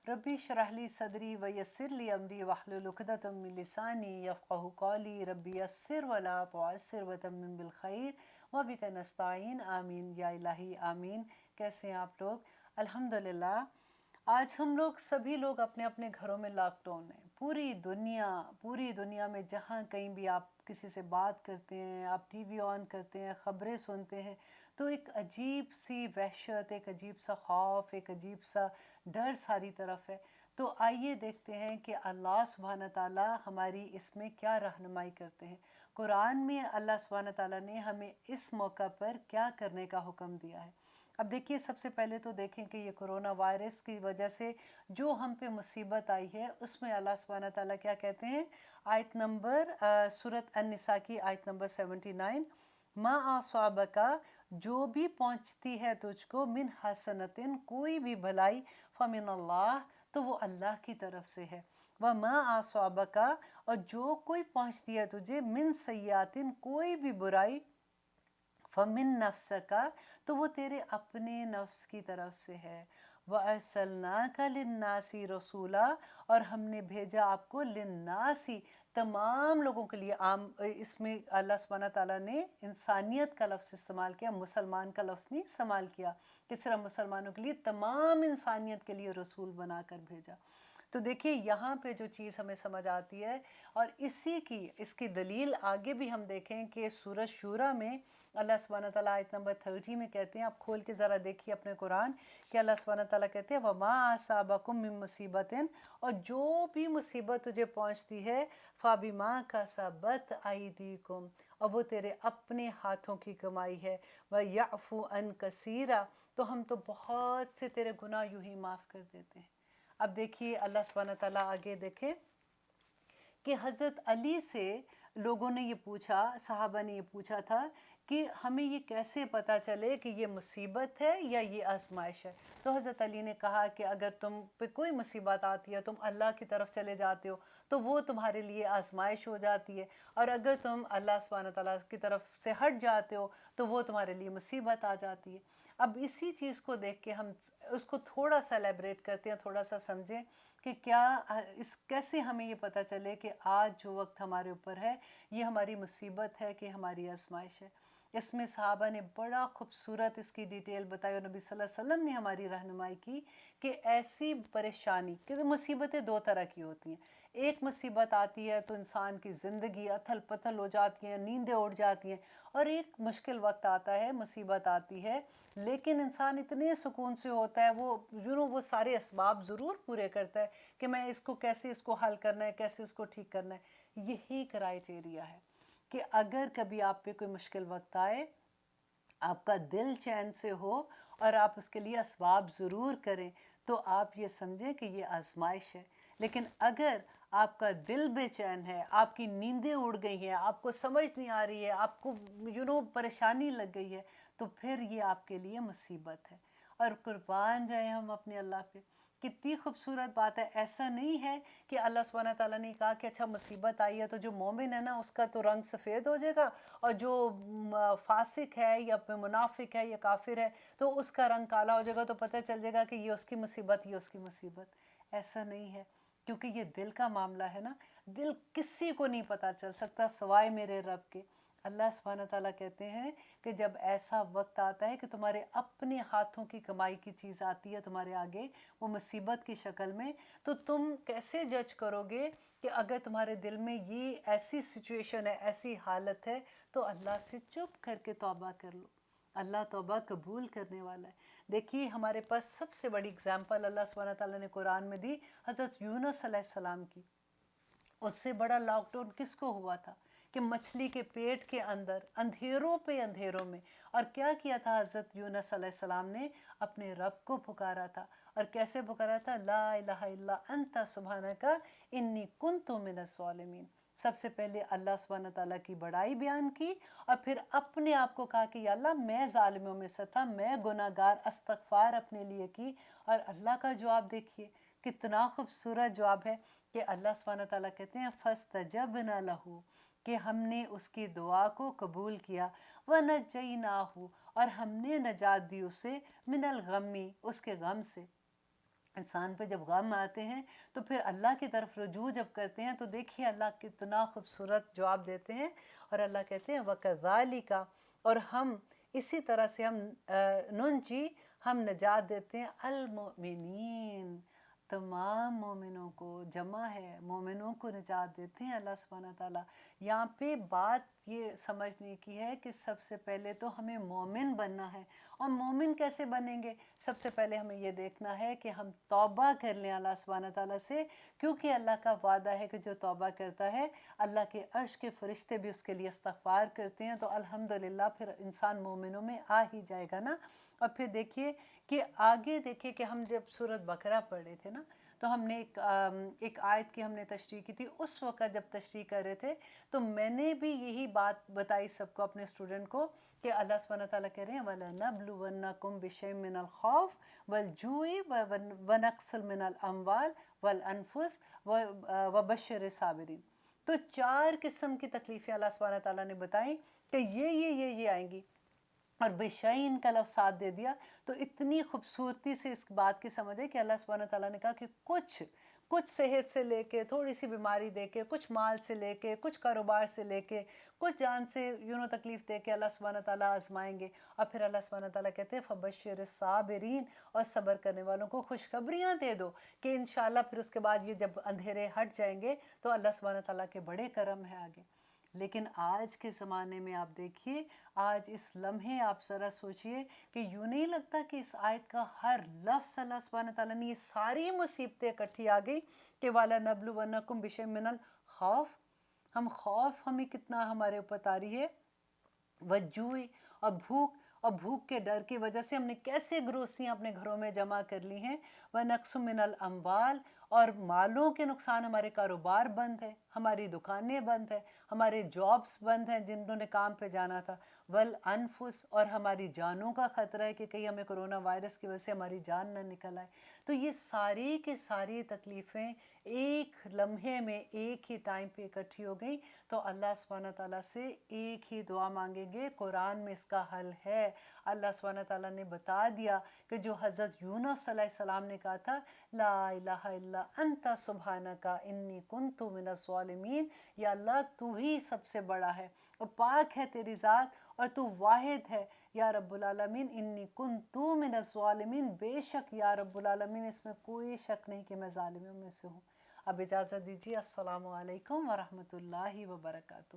रब्बी शरह ली सदरी व यस्सिर ली अमरी वहलुल उक़दतम मिन लिसानी यफ़क़हू क़ौली रब्बी यस्सिर वला तुअस्सिर व तम्मिम बिल खैर व बिका नस्ताईन आमीन या इलाही आमीन। कैसे हैं आप लोग? अल्हम्दुलिल्लाह। आज हम लोग सभी लोग अपने अपने घरों में लॉकडाउन है। पूरी दुनिया में जहाँ कहीं भी आप किसी से बात करते हैं, आप टीवी ऑन करते हैं, ख़बरें सुनते हैं, तो एक अजीब सी वहशत, एक अजीब सा खौफ, एक अजीब सा डर सारी तरफ है। तो आइए देखते हैं कि अल्लाह सुब्हान ताला हमारी इसमें क्या रहनुमाई करते हैं। कुरान में अल्लाह सुब्हान ताला ने हमें इस मौका पर क्या करने का हुक्म दिया है। अब देखिए, सबसे पहले तो देखें कि ये कोरोना वायरस की वजह से जो हम पे मुसीबत आई है, उसमें अल्लाह सुब्हान ताला क्या कहते हैं। आयत नंबर सूरत अन-निसा की आयत नंबर 79, मा आसाबका, जो भी पहुंचती है तुझको, मिन हसनतिन, कोई भी भलाई, फमिन अल्लाह, तो वो अल्लाह की तरफ से है। व मा आसाबका, और जो कोई पहुंचती है तुझे, मिन सय्यातिन, कोई भी बुराई, फमिन नफ्सका, तो वो तेरे अपने नफ्स की तरफ से है। व अरसलनाका लिन्नासी रसूला, और हमने भेजा आपको लिन्नासी, तमाम लोगों के लिए। आम इसमें अल्लाह सुब्हान ताला ने इंसानियत का लफ्ज़ इस्तेमाल किया, मुसलमान का लफ्ज़ नहीं इस्तेमाल किया कि सिर्फ मुसलमानों के लिए, तमाम इंसानियत के लिए रसूल बनाकर भेजा। तो देखिए, यहाँ पे जो चीज़ हमें समझ आती है, और इसकी दलील आगे भी हम देखें कि सूरह शूरा में अल्लाह सुब्हान ताला आयत नंबर 30 में कहते हैं, आप खोल के ज़रा देखिए अपने कुरान, कि अल्लाह सुब्हान ताला कहते हैं वमा असाबकुम मिन मुसीबतिन, और जो भी मुसीबत तुझे पहुँचती है, फ़ाबिमा कसबत अयदीकुम, और वो तेरे अपने हाथों की कमाई है। व याफ़ू अन कसीरा, तो हम तो बहुत से तेरे गुनाह यूँ ही माफ़ कर देते हैं। अब देखिए, अल्लाह सुब्हान ताला आगे देखें कि हज़रत अली से लोगों ने ये पूछा, सहाबा ने ये पूछा था कि हमें ये कैसे पता चले कि ये मुसीबत है या ये आजमाइश है। तो हज़रत अली ने कहा कि अगर तुम पे कोई मुसीबत आती है, तुम अल्लाह की तरफ चले जाते हो, तो वो तुम्हारे लिए आजमाइश हो जाती है, और अगर तुम अल्लाह सुब्हान ताला की तरफ से हट जाते हो, तो वो तुम्हारे लिए मुसीबत आ जाती है। अब इसी चीज़ को देख के हम उसको थोड़ा सा एलेबरेट करते हैं, थोड़ा सा समझें कि क्या इस कैसे हमें ये पता चले कि आज जो वक्त हमारे ऊपर है, ये हमारी मुसीबत है कि हमारी आजमाइश है। इसमें सहाबा ने बड़ा खूबसूरत इसकी डिटेल बताई, और नबी सल्लल्लाहु अलैहि वसल्लम ने हमारी रहनुमाई की कि ऐसी परेशानी, कि मुसीबतें दो तरह की होती हैं। एक मुसीबत आती है तो इंसान की ज़िंदगी अथल पथल हो जाती है, नींदें उड़ जाती हैं, और एक मुश्किल वक्त आता है, मुसीबत आती है, लेकिन इंसान इतने सुकून से होता है, वो सारे असबाब ज़रूर पूरे करता है कि मैं इसको हल करना है, कैसे इसको ठीक करना है। यही क्राइटेरिया है कि अगर कभी आप पे कोई मुश्किल वक्त आए, आपका दिल चैन से हो, और आप उसके लिए असबाब ज़रूर करें, तो आप ये समझें कि ये आजमाइश है। लेकिन अगर आपका दिल बेचैन है, आपकी नींदें उड़ गई हैं, आपको समझ नहीं आ रही है, आपको परेशानी लग गई है, तो फिर ये आपके लिए मुसीबत है। और कुर्बान जाए हम अपने अल्लाह पे, कितनी खूबसूरत बात है। ऐसा नहीं है कि अल्लाह सुब्हान ताला ने कहा कि अच्छा मुसीबत आई है तो जो मोमिन है ना, उसका तो रंग सफ़ेद हो जाएगा, और जो फासिक है या मुनाफिक है या काफिर है, तो उसका रंग काला हो जाएगा, तो पता चल जाएगा कि ये उसकी मुसीबत, ये उसकी मुसीबत। ऐसा नहीं है, क्योंकि ये दिल का मामला है ना। दिल किसी को नहीं पता चल सकता सिवाय मेरे रब के। अल्लाह सुब्हान ताला कहते हैं कि जब ऐसा वक्त आता है कि तुम्हारे अपने हाथों की कमाई की चीज़ आती है तुम्हारे आगे, वो मुसीबत की शक्ल में, तो तुम कैसे जज करोगे कि अगर तुम्हारे दिल में ये ऐसी सिचुएशन है, ऐसी हालत है, तो अल्लाह से चुप करके तौबा कर लो। अल्लाह तौबा कबूल करने वाला है। देखिए, हमारे पास सबसे बड़ी एग्जाम्पल अल्लाह सुब्हान ताला ने कुरान में दी, हज़रत यूनुस अलैहिस्सलाम की। उससे बड़ा लॉकडाउन किसको हुआ था कि मछली के पेट के अंदर अंधेरों पे अंधेरों में, और क्या किया था हज़रत यूनुस अलैहिस्सलाम ने, अपने रब को पुकारा था। और कैसे पुकारा था? ला इलाहा इल्ला अंता सुब्हानका इन्नी कुन्तु मिनज़ ज़ालिमीन। सबसे पहले अल्लाह सुब्हान ताला की बड़ाई बयान की, और फिर अपने आप को कहा कि या अल्लाह, मैं ज़ालिमों में से था, मैं गुनाहगार, इस्तग़फ़ार अपने लिए की। और अल्लाह का जवाब देखिए, कितना खूबसूरत जवाब है कि अल्लाह सुब्हान ताला कहते हैं फ़स्तजबना लहू, कि हमने उसकी दुआ को कबूल किया, व नज्जयनाहू, और हमने नजात दी उसे, मिनल गम्मी, उसके गम से। انسان پہ جب غم آتے ہیں تو پھر اللہ کی طرف رجوع جب کرتے ہیں تو دیکھیے اللہ کتنا خوبصورت جواب دیتے ہیں، اور اللہ کہتے ہیں وَكَذَلِكَ، اور ہم اسی طرح سے ہم ننجی، ہم نجات دیتے ہیں المؤمنین، تمام مومنوں کو، جمع ہے مومنوں کو نجات دیتے ہیں اللہ سبحانہ تعالیٰ۔ یہاں پہ بات یہ سمجھنے کی ہے کہ سب سے پہلے تو ہمیں مومن بننا ہے، اور مومن کیسے بنیں گے؟ سب سے پہلے ہمیں یہ دیکھنا ہے کہ ہم توبہ کر لیں اللہ سبحانہ تعالیٰ سے، کیونکہ اللہ کا وعدہ ہے کہ جو توبہ کرتا ہے اللہ کے عرش کے فرشتے بھی اس کے لیے استغفار کرتے ہیں، تو الحمدللہ پھر انسان مومنوں میں آ ہی جائے گا نا۔ اور پھر دیکھیے کہ آگے دیکھیے کہ ہم جب سورۃ بقرہ پڑھ رہے تھے نا، تو ہم نے ایک آیت کی ہم نے تشریح کی تھی، اس وقت جب تشریح کر رہے تھے تو میں نے بھی یہی بات بتائی سب کو، اپنے اسٹوڈنٹ کو، کہ اللہ سبحانہ تعالیٰ کہہ رہے ہیں وَلَنَبْلُوَنَّكُمْ بِشَيْءٍ مِّنَ الْخَوْفِ وَالْجُوعِ وَنَقْصٍ مِّنَ الْأَمْوَالِ وَالْأَنفُسِ وَبَشِّرِ الصَّابِرِينَ۔ تو 4 قسم کی تکلیفیں اللہ سبحانہ تعالیٰ نے بتائیں کہ یہ آئیں گی، اور بشعین کا لفظ ساتھ دے دیا، تو اتنی خوبصورتی سے اس بات کی سمجھ ہے کہ اللہ سبحانہ تعالیٰ نے کہا کہ کچھ صحت سے لے کے، تھوڑی سی بیماری دے کے، کچھ مال سے لے کے، کچھ کاروبار سے لے کے، کچھ جان سے تکلیف دے کے اللہ سبحانہ تعالیٰ آزمائیں گے، اور پھر اللہ سبحانہ تعالیٰ کہتے ہیں فبشر الصابرین، اور صبر کرنے والوں کو خوشخبریاں دے دو کہ انشاءاللہ پھر اس کے بعد یہ جب اندھیرے ہٹ جائیں گے تو اللہ سبحانہ تعالیٰ کے بڑے کرم ہے آگے۔ لیکن آج کے زمانے میں آپ دیکھیے، آج اس لمحے آپ ذرا سوچئے کہ یوں نہیں لگتا کہ اس آیت کا ہر لفظ اللہ سبحانہ تعالیٰ نے، یہ ساری مصیبتیں اکٹھی آ گئی کہ وَلَنَبْلُوَنَّكُمْ بِشَيْءٍ مِّنَ الْخَوْفِ، ہم خوف ہمیں کتنا ہمارے اوپر طاری ہے، وَالْجُوعِ، اور بھوک کے ڈر کی وجہ سے ہم نے کیسے گروسیاں اپنے گھروں میں جمع کر لی ہیں، وَنَقْصٍ مِّنَ الْأَمْوَالِ، اور مالوں کے نقصان، ہمارے کاروبار بند ہے، ہماری دکانیں بند ہیں، ہمارے جابس بند ہیں جنہوں نے کام پہ جانا تھا، والانفس، اور ہماری جانوں کا خطرہ ہے کہ کہیں ہمیں کرونا وائرس کی وجہ سے ہماری جان نہ نکل آئے۔ تو یہ ساری کی ساری تکلیفیں ایک لمحے میں ایک ہی ٹائم پہ اکٹھی ہو گئی، تو اللہ سبحانہ تعالیٰ سے ایک ہی دعا مانگیں گے، قرآن میں اس کا حل ہے۔ اللہ سبحانہ تعالیٰ نے بتا دیا کہ جو حضرت یونس علیہ السلام نے کہا تھا لا الہ الا انت سبحانک انی کنت من الظالمین، یا اللہ تو ہی سب سے بڑا ہے اور پاک ہے تیری ذات، اور تو واحد ہے یا رب العالمین، انی کنت من الظالمین، بے شک یا رب العالمین اس میں کوئی شک نہیں کہ میں ظالموں میں سے ہوں۔ اب اجازت دیجیے، السلام علیکم ورحمۃ اللہ وبرکاتہ۔